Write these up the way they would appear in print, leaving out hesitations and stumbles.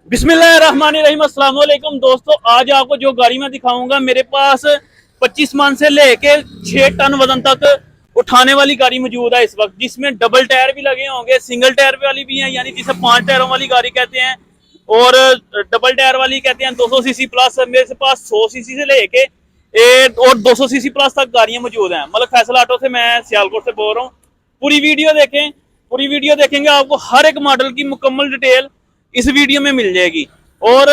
बिस्मिल्लाहिर्रहमानिर्रहीम। अस्सलाम वालेकुम दोस्तों, आज आपको जो गाड़ी मैं दिखाऊंगा मेरे पास 25 मन से लेके 6 टन वजन तक उठाने वाली गाड़ी मौजूद है इस वक्त, जिसमें डबल टायर भी लगे होंगे, सिंगल टायर वाली भी है, यानी जिसे 5 टायरों वाली गाड़ी कहते हैं, और डबल टायर वाली कहते हैं 200 सीसी प्लस। मेरे पास 100 सीसी से लेके और 200 सीसी प्लस तक गाड़ियां मौजूद हैं। मतलब फैसल ऑटो से मैं सियालकोट से बोल रहा हूँ। पूरी वीडियो देखें, पूरी वीडियो देखेंगे आपको हर एक मॉडल की मुकम्मल डिटेल इस वीडियो में मिल जाएगी। और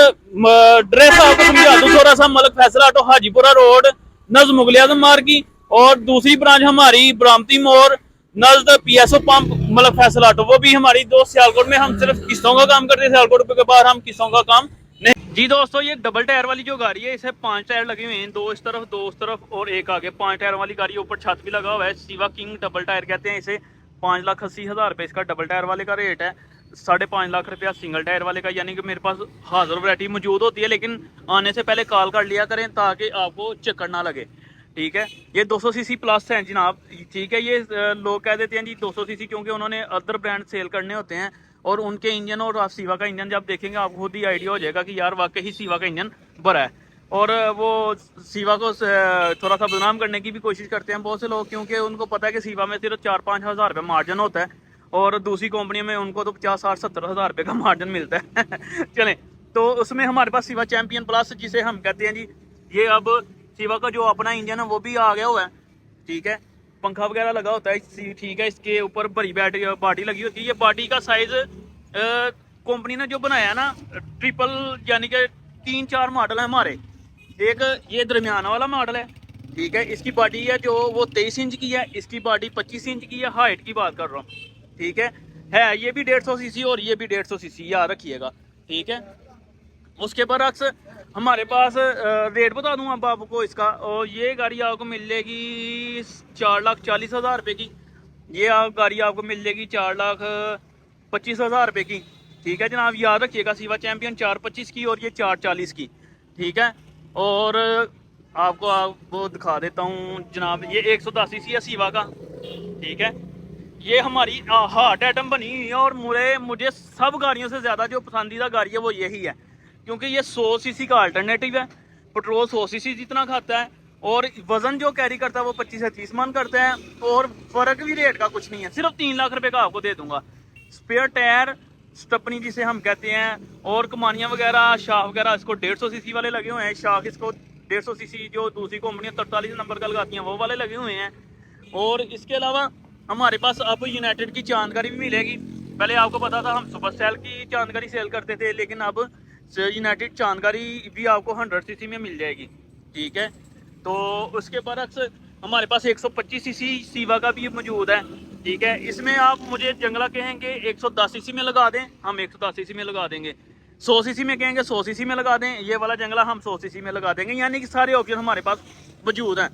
ड्रेस आपको समझा दूं थोड़ा सा। मलक फैसल ऑटो हाजीपुरा रोड नज़ मुगल आजम मार्ग की, और दूसरी ब्रांच हमारी बरामती मोड़ नज़द PSO pump Malak Faisal auto, वो भी हमारी दोस्त सियालकोट में। हम सिर्फ किस्तों का काम करते हैं, सियालकोट के बाद हम किस्तों का काम नहीं। जी दोस्तों, ये डबल टायर वाली जो गाड़ी है, इसे 5 टायर लगे हुए हैं, 2 इस तरफ 2 उस तरफ और एक आगे। 5 टायर वाली गाड़ी, ऊपर छत भी लगा हुआ है। सिवा किंग डबल टायर कहते हैं इसे। 5,80,000 रुपये इसका डबल टायर वाले का रेट है। 5.5 लाख रुपया सिंगल टायर वाले का। यानी कि मेरे पास हाजिर वैरायटी मौजूद होती है, लेकिन आने से पहले कॉल कर लिया करें ताकि आपको चक्कर ना लगे, ठीक है। ये 200 सीसी प्लस है जनाब, ठीक है। ये लोग कह देते हैं जी 200 सीसी, क्योंकि उन्होंने अदर ब्रांड सेल करने होते हैं, और उनके इंजन और आप सीवा का इंजन जब देखेंगे आपको खुद ही आइडिया हो जाएगा कि यार वाकई ही सीवा का इंजन बड़ा है। और वो सीवा को थोड़ा सा बदनाम करने की भी कोशिश करते हैं बहुत से लोग, क्योंकि उनको पता है कि सीवा में सिर्फ 4-5 हज़ार रुपये मार्जिन होता है, और दूसरी कंपनियों में उनको तो 50-60-70 हज़ार रुपये का मार्जिन मिलता है। चलें, तो उसमें हमारे पास सीवा चैंपियन प्लस जिसे हम कहते हैं जी, ये अब सीवा का जो अपना इंजन है वो भी आ गया हुआ है, ठीक है। पंखा वगैरह लगा होता है, ठीक है। इसके ऊपर बड़ी बैटरी बाडी लगी होती है। ये बाडी का साइज कंपनी ने जो बनाया ना, ट्रिपल, यानी कि 3-4 मॉडल है हमारे। एक ये दरमियाना वाला मॉडल है, ठीक है। इसकी बॉडी है जो वो 23 इंच की है, इसकी बॉडी 25 इंच की है। हाइट की बात कर रहा हूँ, ठीक है। ये भी 150 सीसी और ये भी 150 सीसी, याद रखिएगा, ठीक है। उसके बरक्स हमारे पास रेट बता दूं अब आपको इसका, और ये गाड़ी आपको मिल जाएगी 4,40,000 रुपये की। ये गाड़ी आपको मिल जाएगी 4,25,000 रुपये की, ठीक है जनाब। याद रखिएगा, सीवा चैंपियन 425 की और ये 440 की, ठीक है। और आपको दिखा देता हूँ जनाब, ये 110 सीसी है सीवा का, ठीक है। ये हमारी हार्ट आइटम बनी हुई है, और मुझे सब गाड़ियों से ज़्यादा जो पसंदीदा गाड़ी है वो यही है, क्योंकि ये 100 सीसी का अल्टरनेटिव है। पेट्रोल 100 सीसी जितना खाता है, और वजन जो कैरी करता है वो 25 से 30 मन करता है, और फर्क भी रेट का कुछ नहीं है। सिर्फ 3 लाख रुपए का आपको दे दूंगा। स्पेयर टायर, स्टपनी जिसे हम कहते हैं, और कमानियाँ वगैरह, शाख वगैरह इसको 150 सीसी वाले लगे हुए हैं। शाख इसको 150 सीसी जो दूसरी कंपनियाँ 43 नंबर का लगाती हैं वो वाले लगे हुए हैं। और इसके अलावा हमारे पास आपको यूनाइटेड की चांदगाड़ी भी मिलेगी। पहले आपको पता था हम सुपर सेल की चांदगाड़ी सेल करते थे, लेकिन अब यूनाइटेड चांदगाड़ी भी आपको 100 सीसी में मिल जाएगी, ठीक है। तो उसके बरक्स हमारे पास 125 सीसी सीवा का भी मौजूद है, ठीक है। इसमें आप मुझे जंगला कहेंगे 110 सीसी में लगा दें, हम 110 सीसी में लगा देंगे। 100 सीसी में कहेंगे 100 सीसी में लगा दें, ये वाला जंगला हम 100 सीसी में लगा देंगे। यानी कि सारे ऑप्शन हमारे पास मौजूद हैं।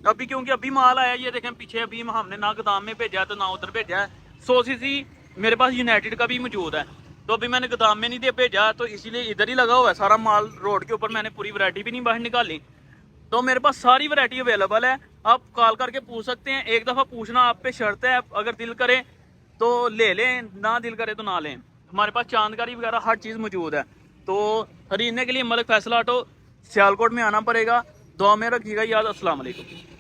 अभी क्योंकि अभी माल आया, ये देखें पीछे, अभी हमने ना गोदाम में भेजा है तो ना उधर भेजा है। 100 सीसी मेरे पास यूनाइटेड का भी मौजूद है, तो अभी मैंने गोदाम में नहीं दे भेजा, तो इसीलिए इधर ही लगा हुआ है सारा माल रोड के ऊपर। मैंने पूरी वैरायटी भी नहीं बाहर निकाली, तो मेरे पास सारी वैरायटी अवेलेबल है। आप कॉल करके पूछ सकते हैं। एक दफ़ा पूछना आप पे शर्त है, अगर दिल करे तो ले लें, ना दिल करे तो ना लें। हमारे पास चांदगाड़ी वगैरह हर चीज़ मौजूद है। तो खरीदने के लिए मलिक फैसल ऑटो सियालकोट में आना पड़ेगा। दुआ में रखिएगा याद। अस्सलाम वालेकुम।